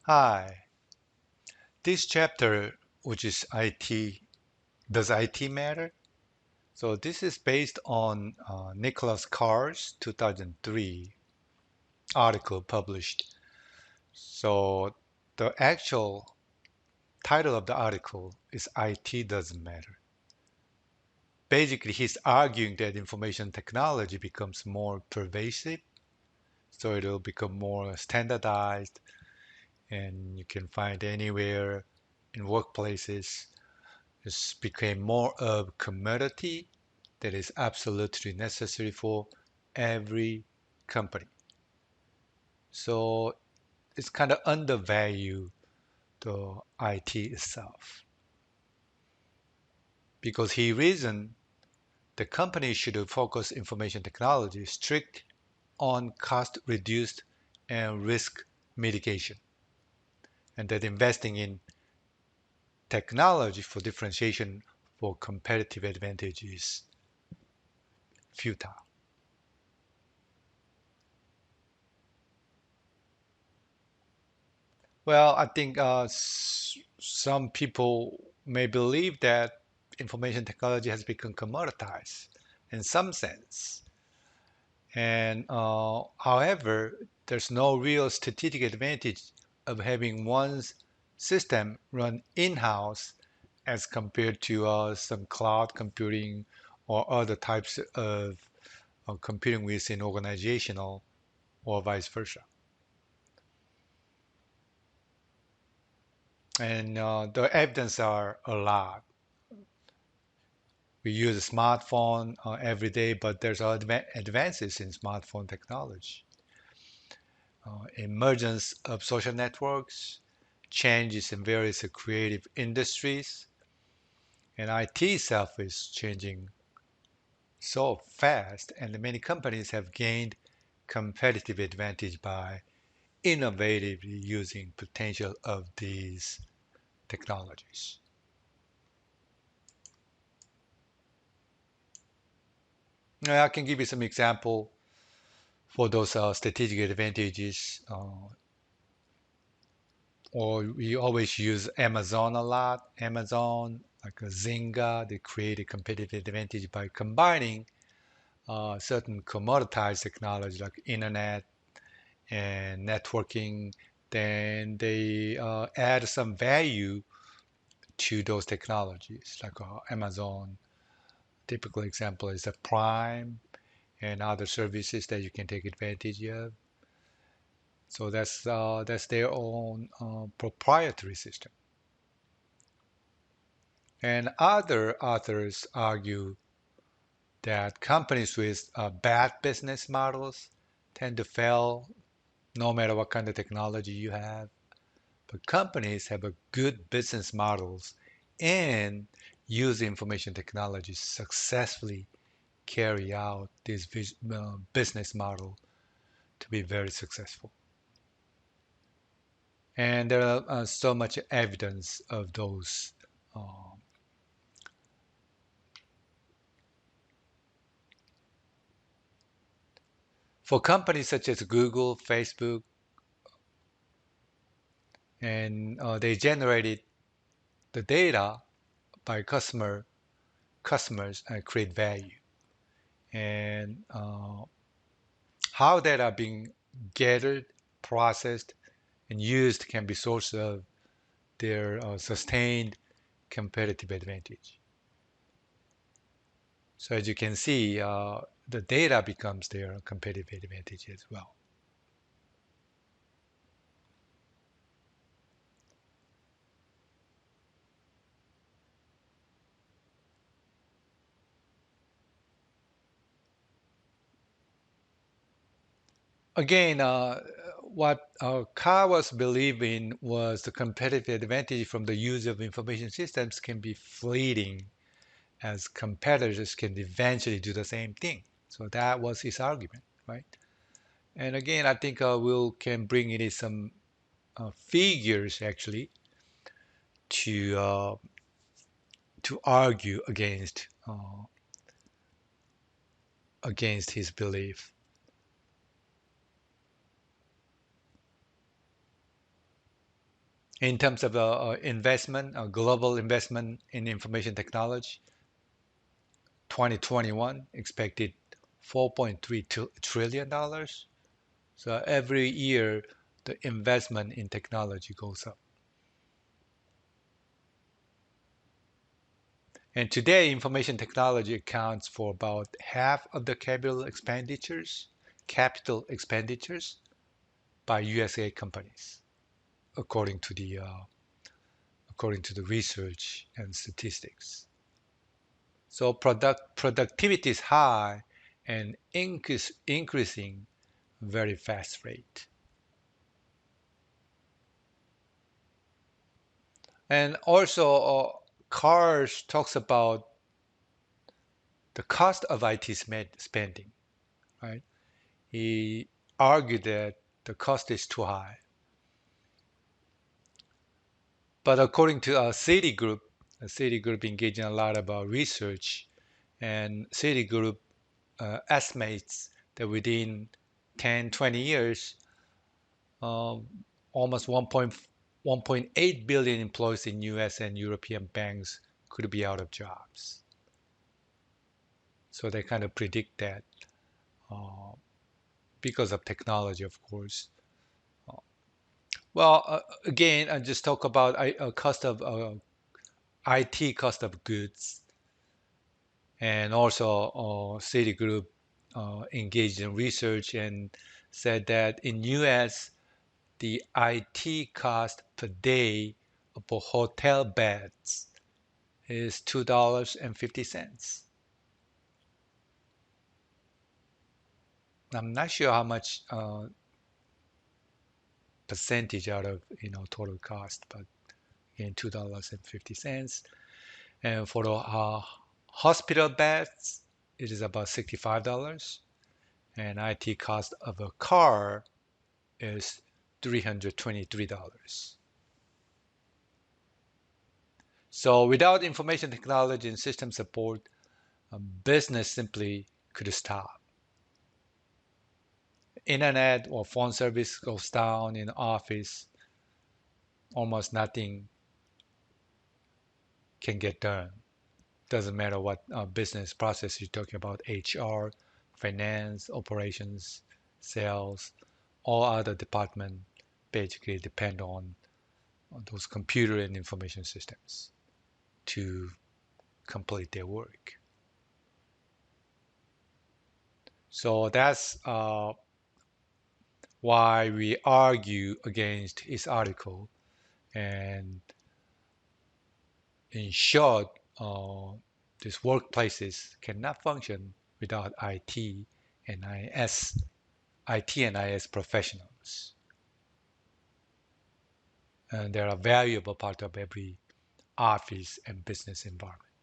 Hi. This chapter, which is IT, does IT matter? So this is based on Nicholas Carr's 2003 article published. So the actual title of the article is IT doesn't matter. Basically, he's arguing that information technology becomes more pervasive, so it'll become more standardized, and you can find anywhere in workplaces. It's became more of a commodity that is absolutely necessary for every company. So it's kind of undervalue the IT itself because he reasoned the company should focus information technology strict on cost reduced and risk mitigation, and that investing in technology for differentiation for competitive advantage is futile. Well, I think some people may believe that information technology has become commoditized in some sense. And however, there's no real strategic advantage of having one's system run in-house as compared to some cloud computing or other types of computing within organizational or vice versa. And the evidence are a lot. We use a smartphone every day, but there's advances in smartphone technology. Emergence of social networks, changes in various creative industries, and IT itself is changing so fast, and many companies have gained competitive advantage by innovatively using potential of these technologies. Now, I can give you some example for those strategic advantages. Or we always use Amazon a lot. Amazon, like a Zynga, they create a competitive advantage by combining certain commoditized technology like internet and networking. Then they add some value to those technologies, like Amazon. Typical example is the Prime and other services that you can take advantage of. So that's their own proprietary system. And other authors argue that companies with bad business models tend to fail no matter what kind of technology you have. But companies have a good business models and use information technology successfully carry out this business model to be very successful. And there are so much evidence of those. Uh, for companies such as Google, Facebook, and they generated the data by customers and create value. And how data are being gathered, processed, and used can be source of their sustained competitive advantage. So as you can see, the data becomes their competitive advantage as well. Again, what Carr was believing was the competitive advantage from the use of information systems can be fleeting as competitors can eventually do the same thing. So that was his argument, right? And again, I think we'll can bring in some figures actually to to argue against his belief. In terms of investment, global investment in information technology, 2021 expected $4.3 trillion dollars. So every year, the investment in technology goes up. And today, information technology accounts for about half of the capital expenditures by USA companies, according to the research and statistics. So productivity is high and increasing very fast rate. And also, Cars talks about the cost of IT spending, right? He argued that the cost is too high. But according to Citigroup engaged in a lot about research, and Citigroup estimates that within 10, 20 years, um, almost 1.8 billion employees in US and European banks could be out of jobs. So they kind of predict that uh, because of technology, of course. Uh, again, I just talk about cost of IT cost of goods, and also Citigroup engaged in research and said that in US, the IT cost per day for hotel beds is $2.50. I'm not sure how much percentage out of total cost, but again $2.50. And for the hospital beds, it is about $65. And IT cost of a car is $323. So without information technology and system support, a business simply could stop. Internet or phone service goes down in the office, almost nothing can get done. Doesn't matter what business process you're talking about, HR, finance, operations, sales, all other department basically depend on those computer and information systems to complete their work. So that's why we argue against his article. And in short, these workplaces cannot function without and IS, IT and IS professionals. And they're a valuable part of every office and business environment.